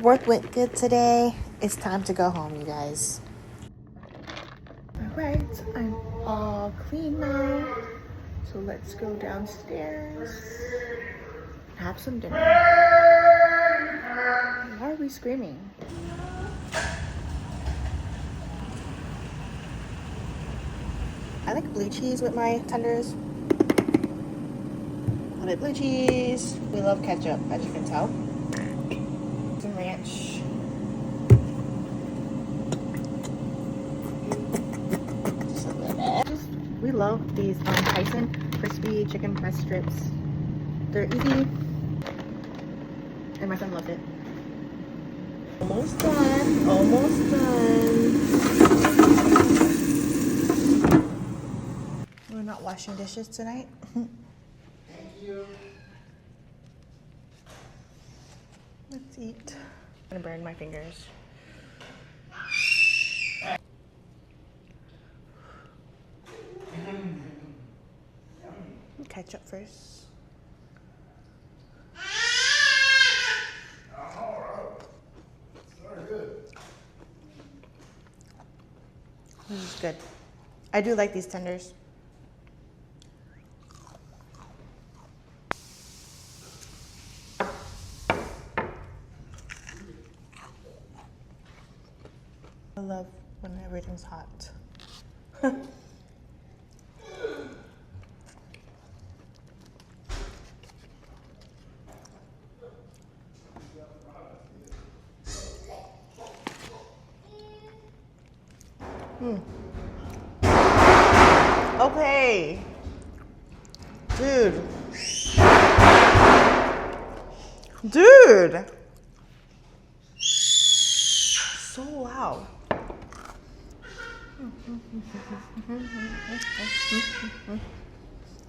Work went good today. It's time to go home, you guys. All right, I'm all clean now. So let's go downstairs and have some dinner. Why are we screaming? I like blue cheese with my tenders. I like blue cheese. We love ketchup, as you can tell. Some ranch. Just a little bit. We love these Tyson crispy chicken breast strips. They're easy, and my son loves it. Almost done. Almost done. We're not washing dishes tonight. Thank you. Let's eat. I'm gonna burn my fingers. Ketchup first. Very good. This is good. I do like these tenders. I love when everything's hot. Okay. Dude. Dude. So loud.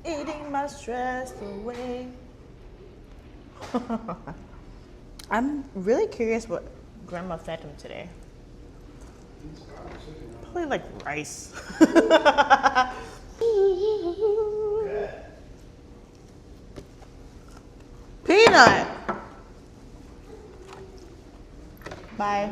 Eating my stress away. I'm really curious what Grandma fed him today. Probably like rice. Peanut. Bye.